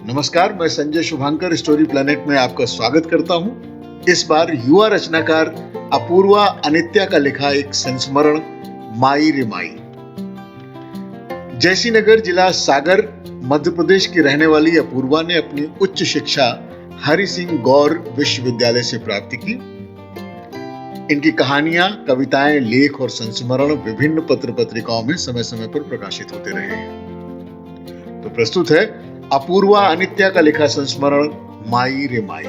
नमस्कार, मैं Sanjay Shubhankar story planet में आपका स्वागत करता हूं। इस बार युवा रचनाकार अपूर्वा अनित्या का लिखा एक संस्मरण माई रे माई। जयसीनगर जिला सागर मध्य प्रदेश की रहने वाली अपूर्वा ने अपनी उच्च शिक्षा हरि सिंह गौर विश्वविद्यालय से प्राप्त की। इनकी कहानियां, कविताएं, लेख और संस्मरण विभिन्न पत्र पत्रिकाओं में समय समय पर प्रकाशित होते रहे हैं। तो प्रस्तुत है अपूर्वा अनित्या का लिखा संस्मरण माई रे माई।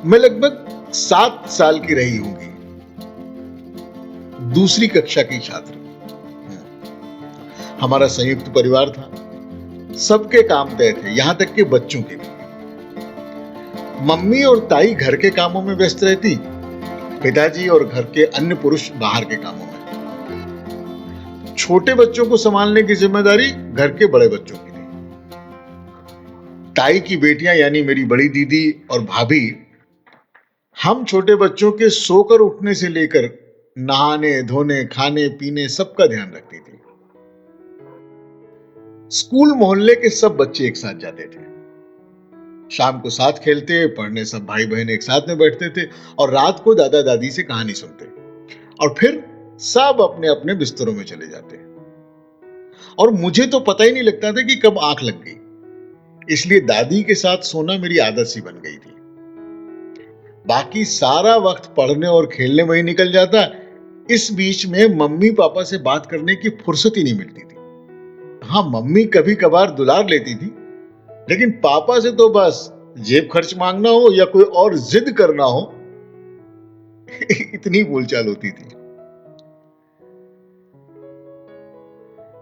मैं लगभग 7 साल की रही होंगी, दूसरी कक्षा की छात्र। हमारा संयुक्त परिवार था, सबके काम तय थे, यहां तक कि बच्चों के भी। मम्मी और ताई घर के कामों में व्यस्त रहती, पिताजी और घर के अन्य पुरुष बाहर के कामों में। छोटे बच्चों को संभालने की जिम्मेदारी घर के बड़े बच्चों की थी। ताई की बेटियां यानी मेरी बड़ी दीदी और भाभी, हम छोटे बच्चों के सोकर उठने से लेकर नहाने धोने, खाने पीने सबका ध्यान रखती थी। स्कूल मोहल्ले के सब बच्चे एक साथ जाते थे। शाम को साथ खेलते, पढ़ने सब भाई बहन एक साथ में बैठते थे और रात को दादा दादी से कहानी सुनते और फिर सब अपने अपने बिस्तरों में चले जाते। और मुझे तो पता ही नहीं लगता था कि कब आंख लग गई, इसलिए दादी के साथ सोना मेरी आदत सी बन गई थी। बाकी सारा वक्त पढ़ने और खेलने में ही निकल जाता। इस बीच में मम्मी पापा से बात करने की फुर्सत ही नहीं मिलती थी। हाँ, मम्मी कभी कभार दुलार लेती थी, लेकिन पापा से तो बस जेब खर्च मांगना हो या कोई और जिद करना हो इतनी बोलचाल होती थी।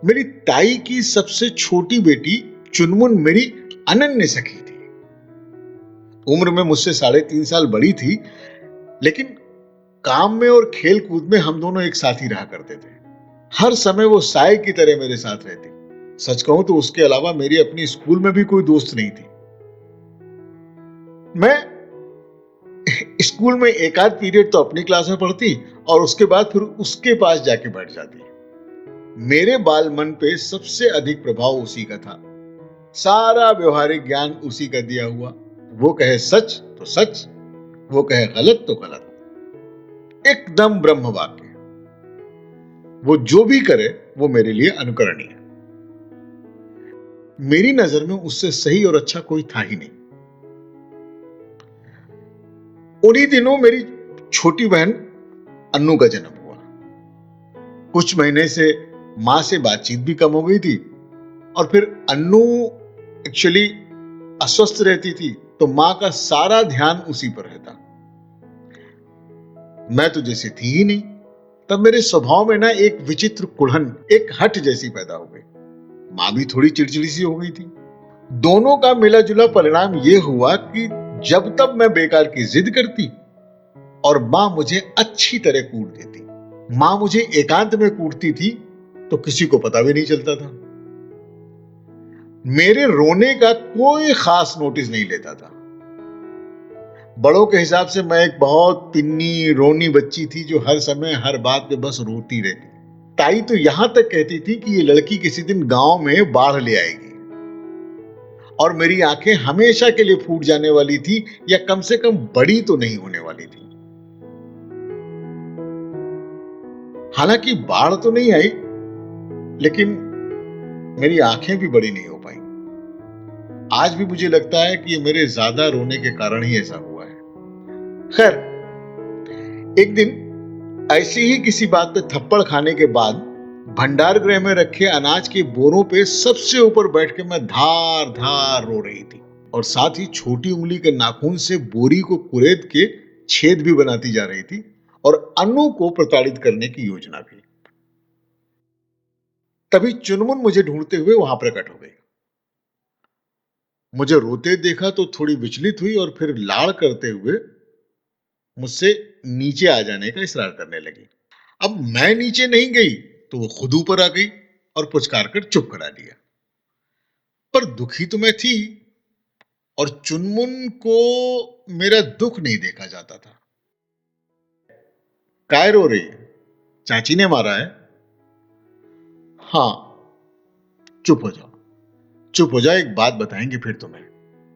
मेरी ताई की सबसे छोटी बेटी चुनमुन मेरी अनन्य सखी थी। उम्र में मुझसे 3.5 साल बड़ी थी, लेकिन काम में और खेल कूद में हम दोनों एक साथ ही रहा करते थे। हर समय वो साय की तरह मेरे साथ रहती। सच कहूं तो उसके अलावा मेरी अपनी स्कूल में भी कोई दोस्त नहीं थी। मैं स्कूल में एक आध पीरियड तो अपनी क्लास में पढ़ती और उसके बाद फिर उसके पास जाके बैठ जाती। मेरे बाल मन पे सबसे अधिक प्रभाव उसी का था। सारा व्यवहारिक ज्ञान उसी का दिया हुआ। वो कहे सच तो सच, वो कहे गलत तो गलत, एकदम ब्रह्म वाक्य। वो जो भी करे वो मेरे लिए अनुकरणीय। मेरी नजर में उससे सही और अच्छा कोई था ही नहीं। उन्हीं दिनों मेरी छोटी बहन अन्नू का जन्म हुआ। कुछ महीने से मां से बातचीत भी कम हो गई थी और फिर अन्नू एक्चुअली अस्वस्थ रहती थी, तो मां का सारा ध्यान उसी पर रहता। मैं तो जैसे थी ही नहीं, तब मेरे स्वभाव में ना एक विचित्र कुढ़न, एक हट जैसी पैदा हो गई। मां भी थोड़ी चिड़चिड़ी सी हो गई थी। दोनों का मिला जुला परिणाम यह हुआ कि जब तब मैं बेकार की जिद करती और मां मुझे अच्छी तरह कूट देती। मां मुझे एकांत में कूटती थी तो किसी को पता भी नहीं चलता था। मेरे रोने का कोई खास नोटिस नहीं लेता था। बड़ों के हिसाब से मैं एक बहुत पिन्नी रोनी बच्ची थी जो हर समय हर बात पे बस रोती रहती। ताई तो यहां तक कहती थी कि ये लड़की किसी दिन गांव में बाढ़ ले आएगी और मेरी आंखें हमेशा के लिए फूट जाने वाली थी, या कम से कम बड़ी तो नहीं होने वाली थी। हालांकि बाढ़ तो नहीं आई, लेकिन मेरी आंखें भी बड़ी नहीं हो पाई। आज भी मुझे लगता है कि ये मेरे ज्यादा रोने के कारण ही ऐसा हुआ है। खैर, एक दिन ऐसी ही किसी बात पे थप्पड़ खाने के बाद भंडार गृह में रखे अनाज के बोरों पे सबसे ऊपर बैठ के मैं धार धार रो रही थी और साथ ही छोटी उंगली के नाखून से बोरी को कुरेद के छेद भी बनाती जा रही थी और अन्नू को प्रताड़ित करने की योजना भी। तभी चुनमुन मुझे ढूंढते हुए वहां प्रकट हो गई। मुझे रोते देखा तो थोड़ी विचलित हुई और फिर लाड़ करते हुए मुझसे नीचे आ जाने का इसरार करने लगी। अब मैं नीचे नहीं गई तो वो खुद ऊपर आ गई और पुचकार कर चुप करा दिया। पर दुखी तो मैं थी और चुनमुन को मेरा दुख नहीं देखा जाता था। काय रो रही है, चाची ने मारा है? हाँ। चुप हो जाओ, चुप हो जाओ, एक बात बताएंगे फिर तुम्हें।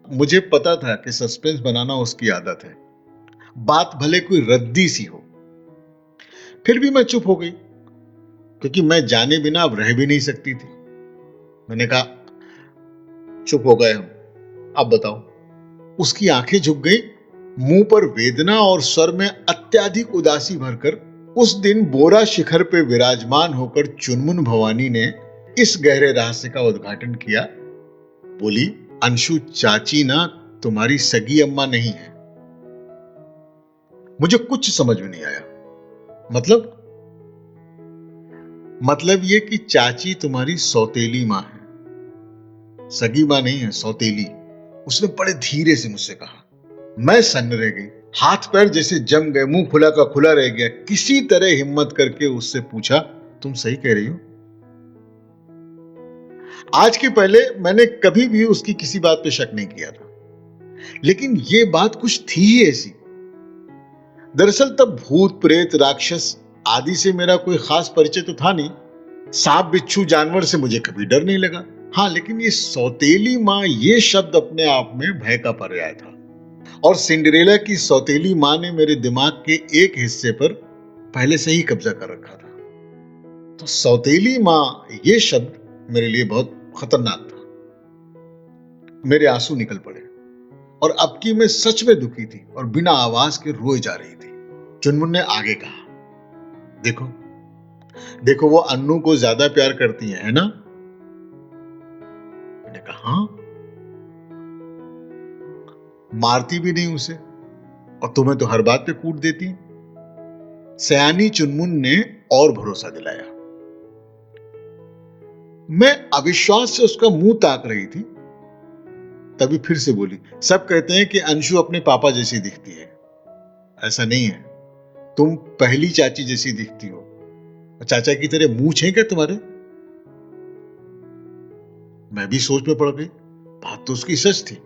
मुझे पता था कि सस्पेंस बनाना उसकी आदत है, बात भले कोई रद्दी सी हो। फिर भी मैं चुप हो गई, क्योंकि मैं जाने बिना अब रह भी नहीं सकती थी। मैंने कहा, चुप हो गए हम, अब बताओ। उसकी आंखें झुक गई, मुंह पर वेदना और स्वर में अत्यधिक उदासी भरकर उस दिन बोरा शिखर पे विराजमान होकर चुनमुन भवानी ने इस गहरे रहस्य का उद्घाटन किया। बोली, अंशु, चाची ना तुम्हारी सगी अम्मा नहीं है। मुझे कुछ समझ में नहीं आया। मतलब ये कि चाची तुम्हारी सौतेली मां है, सगी मां नहीं है, सौतेली। उसने बड़े धीरे से मुझसे कहा। मैं सन्न रह गई, हाथ पैर जैसे जम गए, मुंह खुला का खुला रह गया। किसी तरह हिम्मत करके उससे पूछा, तुम सही कह रही हो? आज के पहले मैंने कभी भी उसकी किसी बात पे शक नहीं किया था, लेकिन ये बात कुछ थी ही ऐसी। दरअसल तब भूत प्रेत राक्षस आदि से मेरा कोई खास परिचय तो था नहीं। सांप बिच्छू जानवर से मुझे कभी डर नहीं लगा। हाँ, लेकिन ये सौतेली मां, ये शब्द अपने आप में भय का पर्याय था। और सिंड्रेला की सौतेली मां ने मेरे दिमाग के एक हिस्से पर पहले से ही कब्जा कर रखा था। तो सौतेली मां, ये शब्द मेरे लिए बहुत खतरनाक था। मेरे आंसू निकल पड़े और अब की मैं सच में दुखी थी और बिना आवाज के रोए जा रही थी। चुनमुन ने आगे कहा, देखो देखो, वो अन्नू को ज्यादा प्यार करती है ना? मैंने कहा, हाँ। मारती भी नहीं उसे, और तुम्हें तो हर बात पे कूट देती। सयानी चुनमुन ने और भरोसा दिलाया। मैं अविश्वास से उसका मुंह ताक रही थी, तभी फिर से बोली, सब कहते हैं कि अंशु अपने पापा जैसी दिखती है। ऐसा नहीं है, तुम पहली चाची जैसी दिखती हो। चाचा की तरह मूंछ है क्या तुम्हारे? मैं भी सोच में पड़ गई। बात तो उसकी सच थी।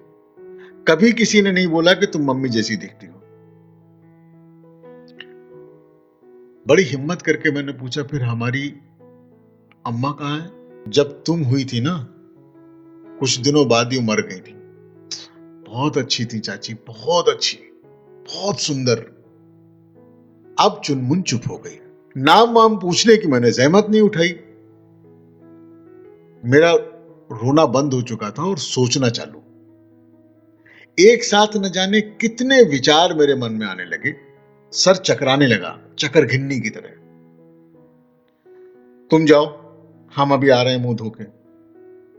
कभी किसी ने नहीं बोला कि तुम मम्मी जैसी दिखती हो। बड़ी हिम्मत करके मैंने पूछा, फिर हमारी अम्मा कहाँ है? जब तुम हुई थी ना, कुछ दिनों बाद ही मर गई थी। बहुत अच्छी थी चाची, बहुत अच्छी, बहुत सुंदर। अब चुनमुन चुप हो गई। नाम वाम पूछने की मैंने जहमत नहीं उठाई। मेरा रोना बंद हो चुका था और सोचना चालू। एक साथ न जाने कितने विचार मेरे मन में आने लगे। सर चकराने लगा, चकर घिन्नी की तरह। तुम जाओ, हम अभी आ रहे हैं मुंह धोके,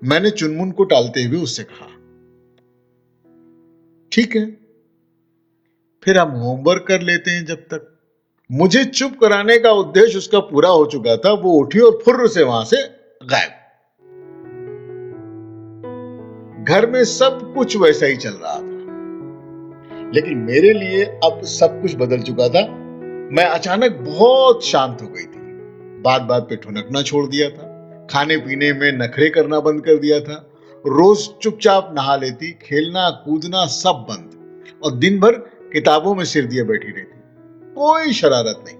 मैंने चुनमुन को टालते हुए उससे कहा। ठीक है, फिर हम होमवर्क कर लेते हैं जब तक। मुझे चुप कराने का उद्देश्य उसका पूरा हो चुका था। वो उठी और फुर्र से वहां से गायब। घर में सब कुछ वैसा ही चल रहा था, लेकिन मेरे लिए अब सब कुछ बदल चुका था। मैं अचानक बहुत शांत हो गई थी। बात बात पे ठुनकना छोड़ दिया था, खाने पीने में नखरे करना बंद कर दिया था। रोज चुपचाप नहा लेती, खेलना कूदना सब बंद, और दिन भर किताबों में सिर दिए बैठी रहती, कोई शरारत नहीं।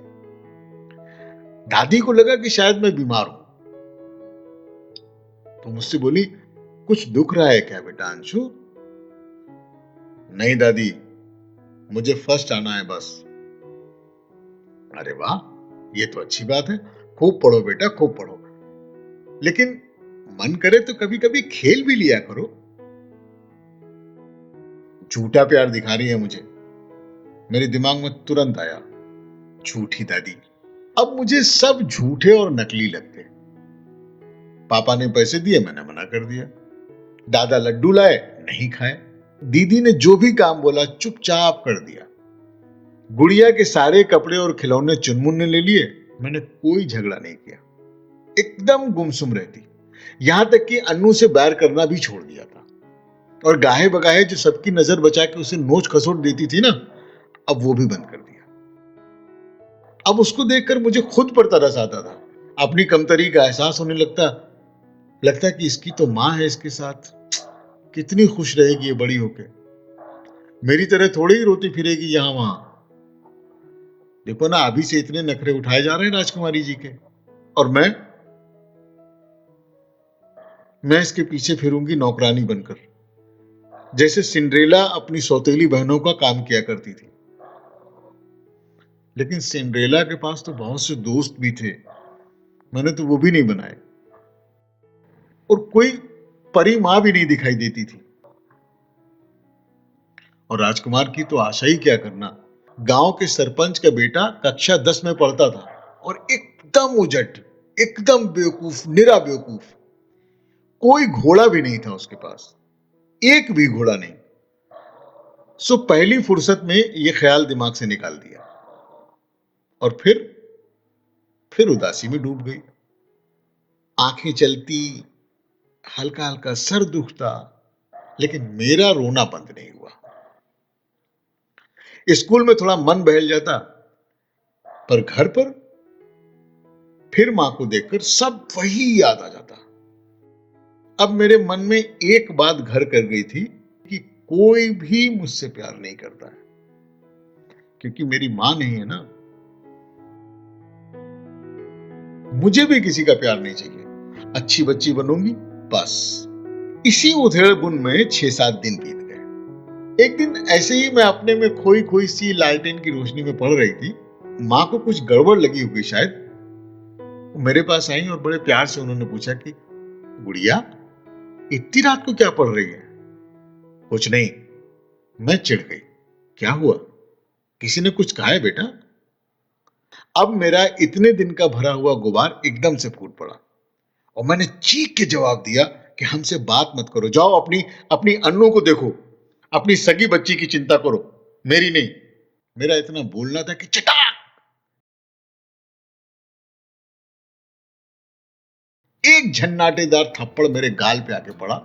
दादी को लगा कि शायद मैं बीमार हूं, तो मुझसे बोली, कुछ दुख रहा है क्या बेटा अंशु? नहीं दादी, मुझे फर्स्ट आना है बस। अरे वाह, ये तो अच्छी बात है। खूब पढ़ो बेटा, खूब पढ़ो, लेकिन मन करे तो कभी कभी खेल भी लिया करो। झूठा प्यार दिखा रही है मुझे। मेरे दिमाग में तुरंत आया, झूठी दादी। अब मुझे सब झूठे और नकली लगते। पापा ने पैसे दिए, मैंने मना कर दिया। दादा लड्डू लाए, नहीं खाए। दीदी ने जो भी काम बोला चुपचाप कर दिया। गुड़िया के सारे कपड़े और खिलौने चुनमुन ने ले लिए, मैंने कोई झगड़ा नहीं किया। एकदम गुमसुम रहती, यहां तक कि अन्नू से बैर करना भी छोड़ दिया था। और गाहे बगाहे जो सबकी नजर बचा के उसे नोच खसोट देती थी ना, अब वो भी बंद कर दिया। अब उसको देखकर मुझे खुद पर तरस आता था। अपनी कमतरी का एहसास होने लगता कि इसकी तो मां है इसके साथ, कितनी खुश रहेगी ये बड़ी होके, मेरी तरह थोड़ी ही रोती फिरेगी यहां वहां। देखो ना, अभी से इतने नखरे उठाए जा रहे हैं राजकुमारी जी के, और मैं इसके पीछे फिरूंगी नौकरानी बनकर, जैसे सिंड्रेला अपनी सौतेली बहनों का काम किया करती थी। लेकिन सिंड्रेला के पास तो बहुत से दोस्त भी थे, मैंने तो वो भी नहीं बनाए, और कोई परी मां भी नहीं दिखाई देती थी। और राजकुमार की तो आशा ही क्या करना। गांव के सरपंच का बेटा कक्षा 10 में पढ़ता था, और एकदम उजट, एकदम बेवकूफ, निरा बेवकूफ। कोई घोड़ा भी नहीं था उसके पास, एक भी घोड़ा नहीं। सो पहली फुर्सत में यह ख्याल दिमाग से निकाल दिया, और फिर उदासी में डूब गई। आंखें चलती, हल्का हल्का सर दुखता, लेकिन मेरा रोना बंद नहीं हुआ। स्कूल में थोड़ा मन बहल जाता, पर घर पर फिर मां को देखकर सब वही याद आ जाता। अब मेरे मन में एक बात घर कर गई थी कि कोई भी मुझसे प्यार नहीं करता है, क्योंकि मेरी मां नहीं है ना। मुझे भी किसी का प्यार नहीं चाहिए, अच्छी बच्ची बनूंगी बस। इसी उधेड़ बुन में 6-7 दिन बीत गए। एक दिन ऐसे ही मैं अपने में खोई खोई सी लालटेन की रोशनी में पढ़ रही थी। मां को कुछ गड़बड़ लगी होगी शायद। वो मेरे पास आई और बड़े प्यार से उन्होंने पूछा कि गुड़िया, इतनी रात को क्या पढ़ रही है? कुछ नहीं। मैं चिढ़ गई। क्या हुआ? किसी ने कुछ कहा है बेटा? अब मेरा इतने दिन का भरा हुआ गुबार एकदम से फूट पड़ा, और मैंने चीख के जवाब दिया कि हमसे बात मत करो, जाओ अपनी अपनी अन्नू को देखो, अपनी सगी बच्ची की चिंता करो, मेरी नहीं। मेरा इतना बोलना था कि चटाक एक झन्नाटेदार थप्पड़ मेरे गाल पे आके पड़ा।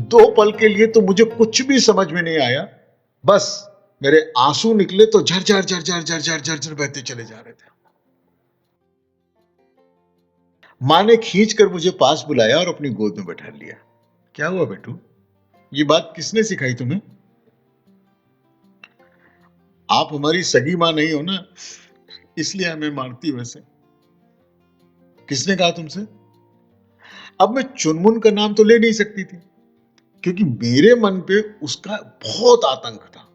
2 पल के लिए तो मुझे कुछ भी समझ में नहीं आया। बस मेरे आंसू निकले तो झरझर झरझर झरझर झरझर बहते चले जा रहे थे। मां ने खींच कर मुझे पास बुलाया और अपनी गोद में बैठा लिया। क्या हुआ बेटू? ये बात किसने सिखाई तुम्हें? आप हमारी सगी मां नहीं हो ना, इसलिए हमें मारती। वैसे किसने कहा तुमसे? अब मैं चुनमुन का नाम तो ले नहीं सकती थी, क्योंकि मेरे मन पे उसका बहुत आतंक था।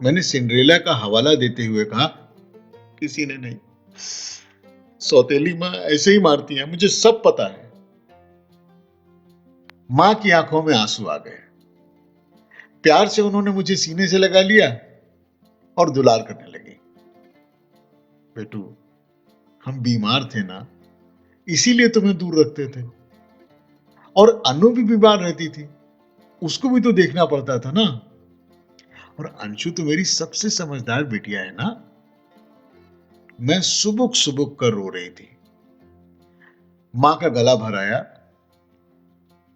मैंने सिंड्रेला का हवाला देते हुए कहा, किसी ने नहीं, सौतेली मां ऐसे ही मारती है, मुझे सब पता है। मां की आंखों में आंसू आ गए। प्यार से उन्होंने मुझे सीने से लगा लिया और दुलार करने लगी। बेटू, हम बीमार थे ना, इसीलिए तुम्हें दूर रखते थे। और अनु भी बीमार रहती थी, उसको भी तो देखना पड़ता था ना। और अंशु तो मेरी सबसे समझदार बिटिया है ना। मैं सुबुक सुबुक कर रो रही थी। मां का गला भर आया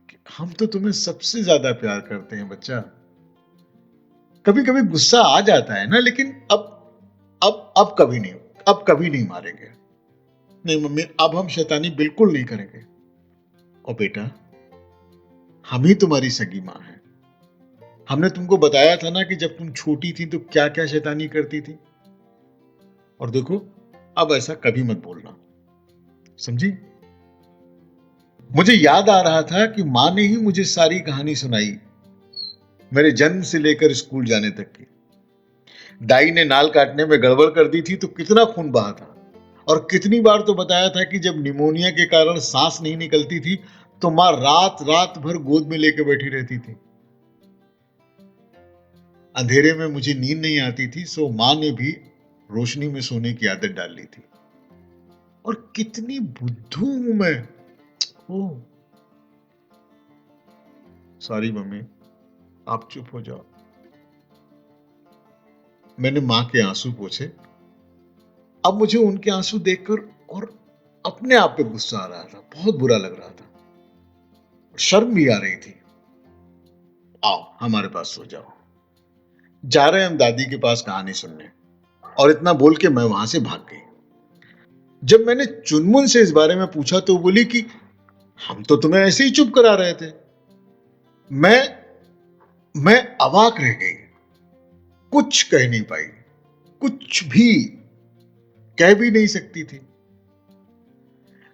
कि हम तो तुम्हें सबसे ज्यादा प्यार करते हैं बच्चा। कभी कभी गुस्सा आ जाता है ना, लेकिन अब कभी नहीं, अब कभी नहीं मारेंगे। नहीं मम्मी, अब हम शैतानी बिल्कुल नहीं करेंगे। और बेटा, हम ही तुम्हारी सगी मां है। हमने तुमको बताया था ना कि जब तुम छोटी थी तो क्या क्या शैतानी करती थी। और देखो, अब ऐसा कभी मत बोलना, समझी? मुझे याद आ रहा था कि मां ने ही मुझे सारी कहानी सुनाई, मेरे जन्म से लेकर स्कूल जाने तक की। दाई ने नाल काटने में गड़बड़ कर दी थी तो कितना खून बहा था, और कितनी बार तो बताया था कि जब निमोनिया के कारण सांस नहीं निकलती थी तो मां रात रात भर गोद में लेकर बैठी रहती थी। अंधेरे में मुझे नींद नहीं आती थी, सो मां ने भी रोशनी में सोने की आदत डाल ली थी। और कितनी बुद्धू हूं मैं। ओ सॉरी मम्मी, आप चुप हो जाओ। मैंने मां के आंसू पोंछे। अब मुझे उनके आंसू देखकर और अपने आप पे गुस्सा आ रहा था, बहुत बुरा लग रहा था, शर्म भी आ रही थी। आओ हमारे पास सो जाओ, जा रहे हैं हम दादी के पास कहानी सुनने। और इतना बोल के मैं वहां से भाग गई। जब मैंने चुनमुन से इस बारे में पूछा तो बोली कि हम तो तुम्हें ऐसे ही चुप करा रहे थे। मैं मैं अवाक रह गई, कुछ कह नहीं पाई। कुछ भी कह भी नहीं सकती थी।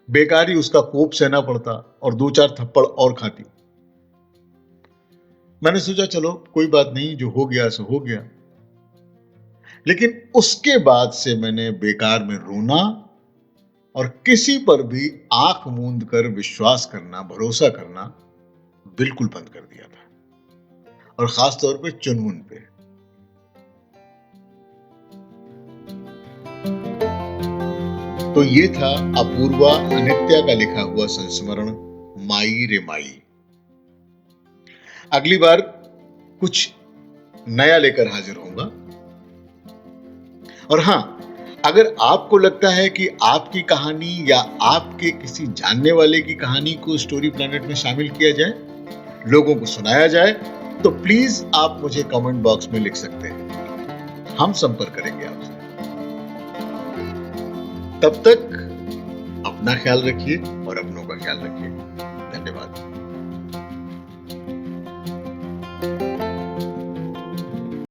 बेकार ही उसका कोप सहना पड़ता और 2-4 थप्पड़ और खाती। मैंने सोचा चलो कोई बात नहीं, जो हो गया सो हो गया। लेकिन उसके बाद से मैंने बेकार में रोना और किसी पर भी आंख मूंद कर विश्वास करना, भरोसा करना बिल्कुल बंद कर दिया था, और खास तौर पे चुनमुन पे। तो ये था अपूर्वा अनित्या का लिखा हुआ संस्मरण माई रे माई। अगली बार कुछ नया लेकर हाजिर होऊंगा। और हां, अगर आपको लगता है कि आपकी कहानी या आपके किसी जानने वाले की कहानी को स्टोरी प्लैनेट में शामिल किया जाए, लोगों को सुनाया जाए, तो प्लीज आप मुझे कमेंट बॉक्स में लिख सकते हैं। हम संपर्क करेंगे आपसे। तब तक अपना ख्याल रखिए और अपनों का ख्याल रखिए।